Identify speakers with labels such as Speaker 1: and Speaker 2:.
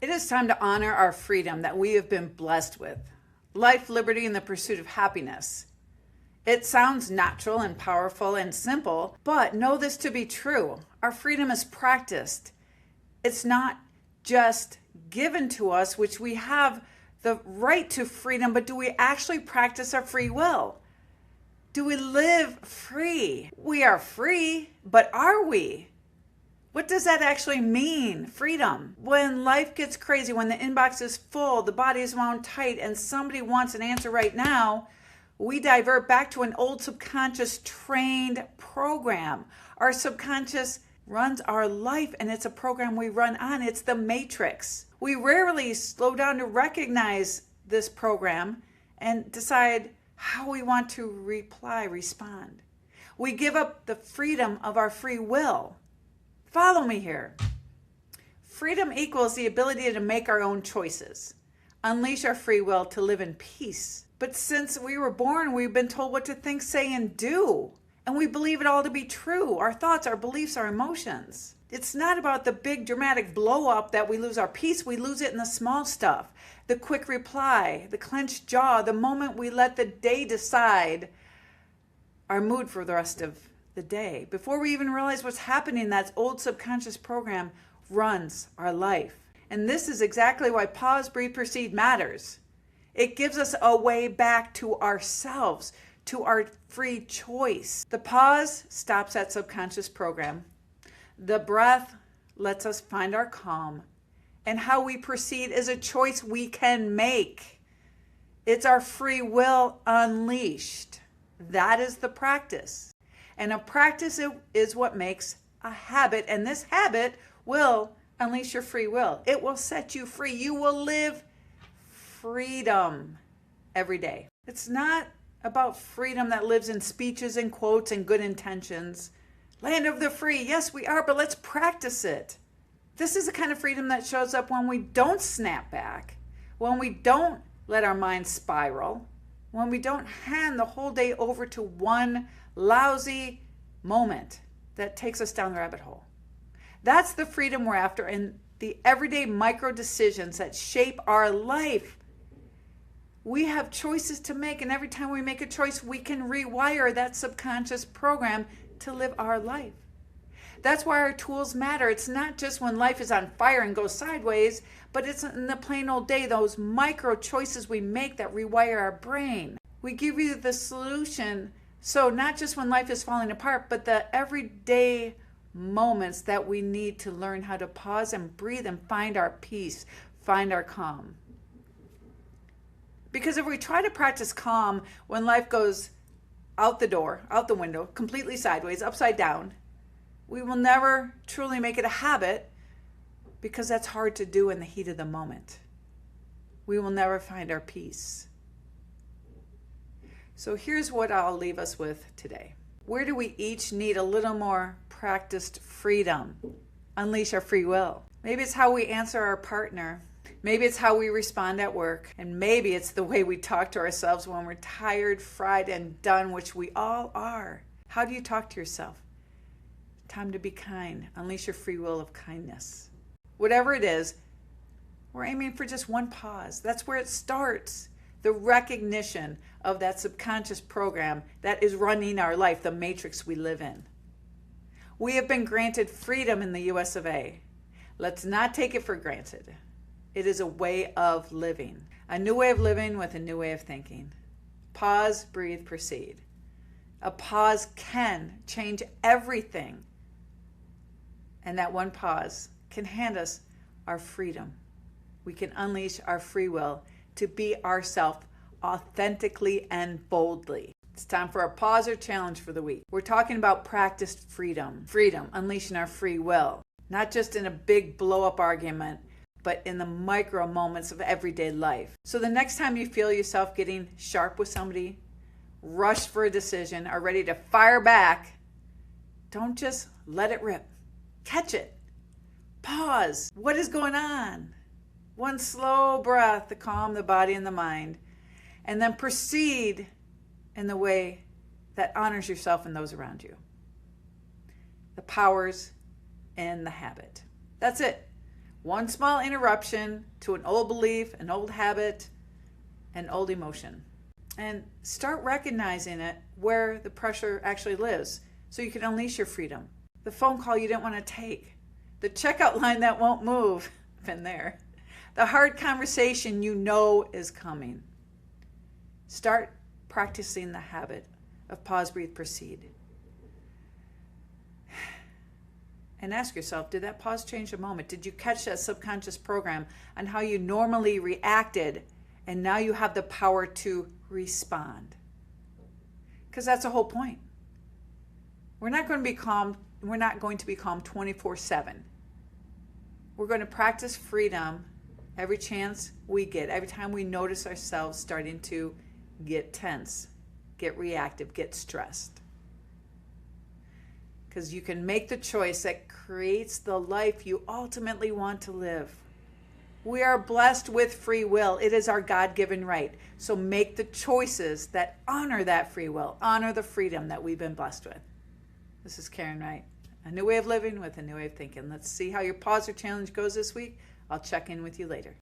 Speaker 1: It is time to honor our freedom that we have been blessed with. Life, liberty, and the pursuit of happiness. It sounds natural and powerful and simple, but know this to be true. Our freedom is practiced. It's not just given to us, which we have the right to freedom, but do we actually practice our free will? Do we live free? We are free, but are we? What does that actually mean, freedom? When life gets crazy, when the inbox is full, the body is wound tight, and somebody wants an answer right now, we divert back to an old subconscious trained program. Our subconscious runs our life, and it's a program we run on. It's the matrix. We rarely slow down to recognize this program and decide how we want to respond. We give up the freedom of our free will. Follow me here. Freedom equals the ability to make our own choices, unleash our free will to live in peace. But since we were born, we've been told what to think, say, and do. And we believe it all to be true. Our thoughts, our beliefs, our emotions. It's not about the big dramatic blow up that we lose our peace. We lose it in the small stuff. The quick reply, the clenched jaw, the moment we let the day decide our mood for the rest of the day. Before we even realize what's happening, that old subconscious program runs our life. And this is exactly why pause, breathe, proceed matters. It gives us a way back to ourselves, to our free choice. The pause stops that subconscious program. The breath lets us find our calm. And how we proceed is a choice we can make. It's our free will unleashed. That is the practice. And a practice is what makes a habit. And this habit will unleash your free will. It will set you free. You will live freedom every day. It's not about freedom that lives in speeches and quotes and good intentions. Land of the free. Yes, we are, but let's practice it. This is the kind of freedom that shows up when we don't snap back, when we don't let our mind spiral, when we don't hand the whole day over to one lousy moment that takes us down the rabbit hole. That's the freedom we're after, and the everyday micro decisions that shape our life. We have choices to make, and every time we make a choice, we can rewire that subconscious program to live our life. That's why our tools matter. It's not just when life is on fire and goes sideways, but it's in the plain old day, those micro choices we make that rewire our brain. We give you the solution, so not just when life is falling apart, but the everyday moments that we need to learn how to pause and breathe and find our peace, find our calm. Because if we try to practice calm when life goes out the door, out the window, completely sideways, upside down, we will never truly make it a habit, because that's hard to do in the heat of the moment. We will never find our peace. So here's what I'll leave us with today. Where do we each need a little more practiced freedom? Unleash our free will. Maybe it's how we answer our partner. Maybe it's how we respond at work. And maybe it's the way we talk to ourselves when we're tired, fried, and done, which we all are. How do you talk to yourself? Time to be kind. Unleash your free will of kindness. Whatever it is, we're aiming for just one pause. That's where it starts. The recognition of that subconscious program that is running our life, the matrix we live in. We have been granted freedom in the US of A. Let's not take it for granted. It is a way of living. A new way of living with a new way of thinking. Pause, breathe, proceed. A pause can change everything. And that one pause can hand us our freedom. We can unleash our free will to be ourselves authentically and boldly. It's time for our pause or challenge for the week. We're talking about practiced freedom. Freedom, unleashing our free will. Not just in a big blow-up argument, but in the micro moments of everyday life. So the next time you feel yourself getting sharp with somebody, rush for a decision, are ready to fire back, don't just let it rip. Catch it. Pause. What is going on? One slow breath to calm the body and the mind, and then proceed in the way that honors yourself and those around you. The power's in the habit. That's it. One small interruption to an old belief, an old habit, an old emotion. And start recognizing it where the pressure actually lives so you can unleash your freedom. The phone call you didn't want to take, the checkout line that won't move, been there. The hard conversation you know is coming. Start practicing the habit of pause, breathe, proceed. And ask yourself, did that pause change the moment? Did you catch that subconscious program on how you normally reacted, and now you have the power to respond? Because that's the whole point. We're not going to be calm. We're not going to be calm 24/7. We're going to practice freedom every chance we get, every time we notice ourselves starting to get tense, get reactive, get stressed. Because you can make the choice that creates the life you ultimately want to live. We are blessed with free will. It is our God-given right. So make the choices that honor that free will, honor the freedom that we've been blessed with. This is Karen Wright. A new way of living with a new way of thinking. Let's see how your pause or challenge goes this week. I'll check in with you later.